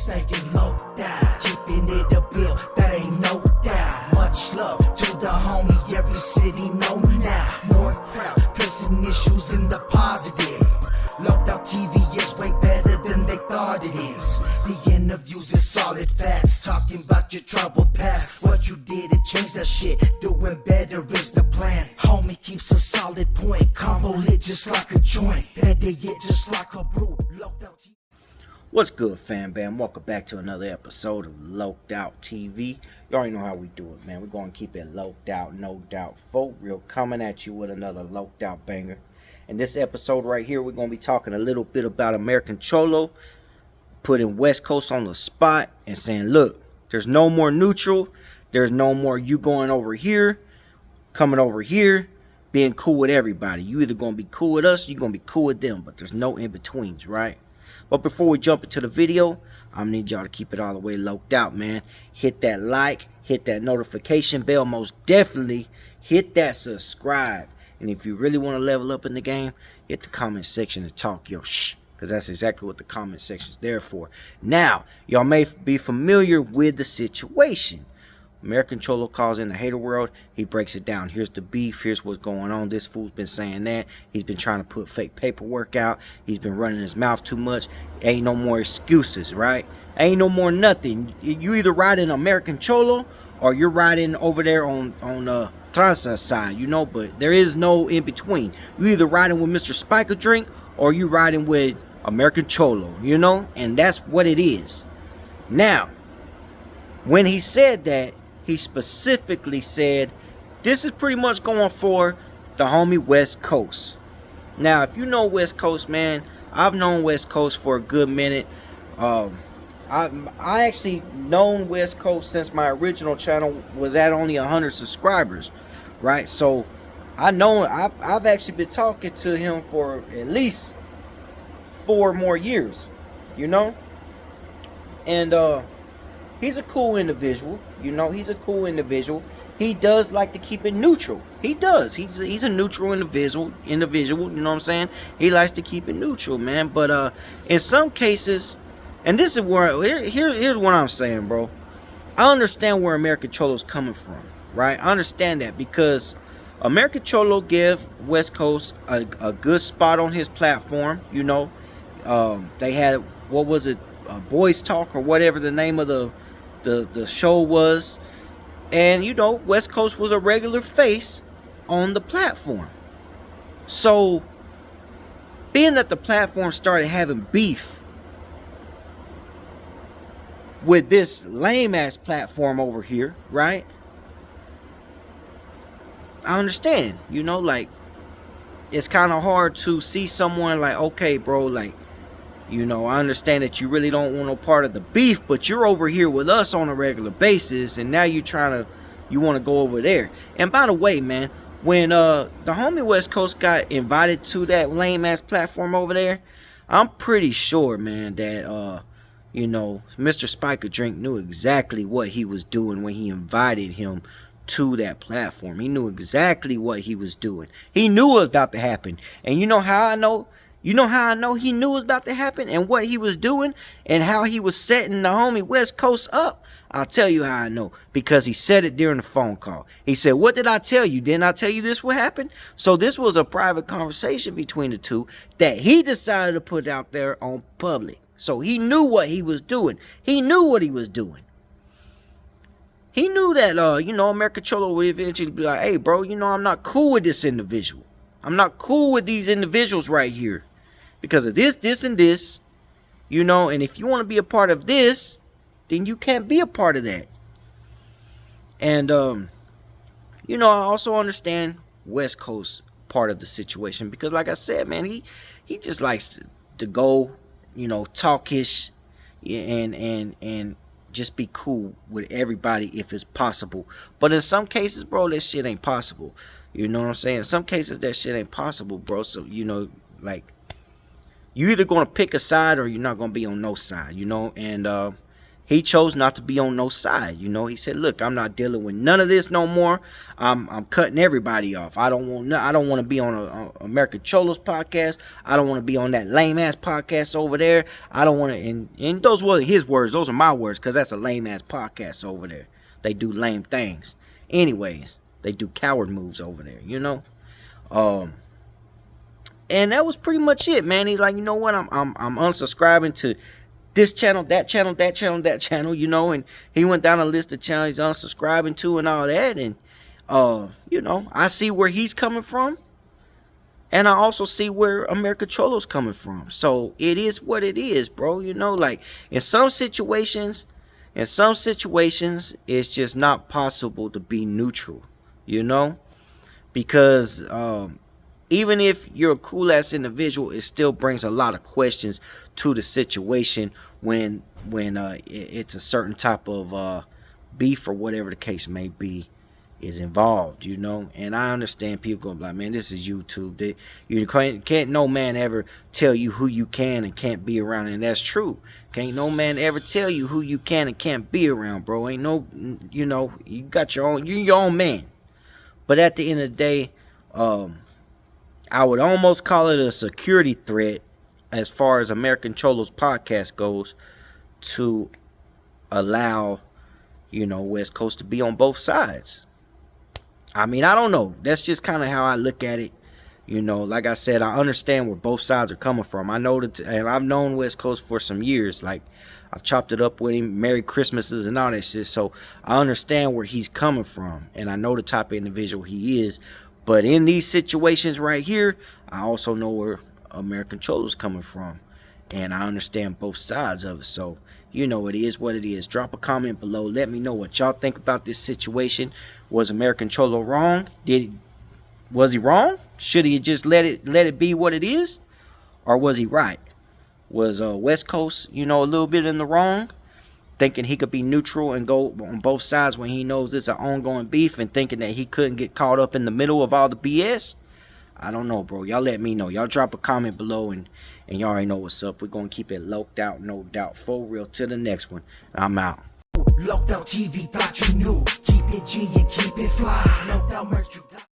staying low down, keeping it a bill, that ain't no doubt. Much love to the homie, every city know now. More crowd, pressing issues in the positive. Locked out TV is way better than they thought it is. The interviews is solid facts, talking about your troubled past. What you did to change that shit, doing better is the plan. Homie keeps a solid point, combo lit just like a joint. Better yet just like a brew, locked out TV. What's good, fan bam? Welcome back to another episode of Loked Out TV. You already know how we do it, man. We're going to keep it loked out, no doubt. For real, coming at you with another loked out banger. In this episode right here, we're going to be talking a little bit about AmericanCholo, putting West Coast on the spot and saying, look, there's no more neutral. There's no more you going over here, coming over here, being cool with everybody. You either going to be cool with us or you're going to be cool with them, but there's no in-betweens, right? But before we jump into the video, I'm going to need y'all to keep it all the way loked out, man. Hit that like, hit that notification bell, most definitely hit that subscribe. And if you really want to level up in the game, hit the comment section and talk your shh, because that's exactly what the comment section is there for. Now, y'all may be familiar with the situation. AmericanCholo calls in the hater world. He breaks it down. Here's the beef. Here's what's going on. This fool's been saying that. He's been trying to put fake paperwork out. He's been running his mouth too much. Ain't no more excuses, right? Ain't no more nothing. You either riding AmericanCholo or you're riding over there on Transas side, you know, but there is no in between. You either riding with Mr. Spike a Drink or you riding with AmericanCholo, you know, and that's what it is. Now, when he said that, he specifically said, this is pretty much going for the homie West Coast. Now, if you know West Coast, man, I've known West Coast for a good minute. I actually known West Coast since my original channel was at only 100 subscribers, right? So I know I've actually been talking to him for at least 4 more years, you know? And he's a cool individual, you know. He's a cool individual. He does like to keep it neutral. He does. He's a neutral individual, you know what I'm saying? He likes to keep it neutral, man. But in some cases, and this is where here's what I'm saying, bro. I understand where AmericanCholo's coming from, right? I understand that because AmericanCholo gave West Coast a good spot on his platform, you know. They had, what was it, Boys Talk or whatever the name of the show was, and you know, West Coast was a regular face on the platform. So being that the platform started having beef with this lame ass platform over here, right? I understand, you know, like, it's kind of hard to see someone like, okay, bro, like, you know, I understand that you really don't want no part of the beef, but you're over here with us on a regular basis, and now you want to go over there. And by the way, man, when the homie West Coast got invited to that lame ass platform over there, I'm pretty sure, man, that you know, Mr. Spike a Drink knew exactly what he was doing when he invited him to that platform. He knew exactly what he was doing. He knew it was about to happen. And you know how I know? You know how I know he knew it was about to happen and what he was doing and how he was setting the homie West Coast up? I'll tell you how I know. Because he said it during the phone call. He said, what did I tell you? Didn't I tell you this would happen? So this was a private conversation between the two that he decided to put out there on public. So he knew what he was doing. He knew what he was doing. He knew that, you know, AmericanCholo would eventually be like, hey, bro, you know, I'm not cool with this individual. I'm not cool with these individuals right here because of this, and this, you know, and if you want to be a part of this, then you can't be a part of that. And, you know, I also understand West Coast part of the situation because, like I said, man, he just likes to go, you know, talkish and just be cool with everybody if it's possible. But in some cases, bro, that shit ain't possible. You know what I'm saying? In some cases, that shit ain't possible, bro. So, you know, like, you either going to pick a side or you're not going to be on no side, you know? And he chose not to be on no side. You know, he said, look, I'm not dealing with none of this no more. I'm cutting everybody off. I don't want to be on a American Cholo's podcast. I don't want to be on that lame ass podcast over there. I don't want to, and those were his words. Those are my words, because that's a lame ass podcast over there. They do lame things. Anyways, they do coward moves over there, you know. And that was pretty much it, man. He's like, you know what? I'm unsubscribing to this channel, that channel, that channel, that channel, you know. And he went down a list of channels he's unsubscribing to and all that. And you know, I see where he's coming from, and I also see where AmericanCholo's coming from. So it is what it is, bro. You know, like in some situations, it's just not possible to be neutral, you know, because even if you're a cool ass individual, it still brings a lot of questions to the situation when it's a certain type of beef or whatever the case may be is involved, you know. And I understand people going like, man, this is YouTube. You can't no man ever tell you who you can and can't be around, and that's true. Can't no man ever tell you who you can and can't be around, bro. Ain't no, you know, you got your own, you're your own man. But at the end of the day, I would almost call it a security threat as far as AmericanCholo's podcast goes, to allow, you know, West Coast to be on both sides. I mean, I don't know. That's just kind of how I look at it. You know, like I said, I understand where both sides are coming from. I know that, and I've known West Coast for some years. Like, I've chopped it up with him, Merry Christmases and all that shit. So I understand where he's coming from, and I know the type of individual he is. But in these situations right here, I also know where AmericanCholo's coming from, and I understand both sides of it. So, you know, it is what it is. Drop a comment below. Let me know what y'all think about this situation. Was AmericanCholo wrong? Was he wrong? Should he just let it be what it is? Or was he right? Was West Coast, you know, a little bit in the wrong, thinking he could be neutral and go on both sides when he knows it's an ongoing beef, and thinking that he couldn't get caught up in the middle of all the BS? I don't know, bro. Y'all let me know. Y'all drop a comment below, and y'all already know what's up. We're going to keep it loked out, no doubt. For real. Till the next one. I'm out. Loked Out TV, thought you knew. Keep it G and keep it fly. Loked Out merch, you got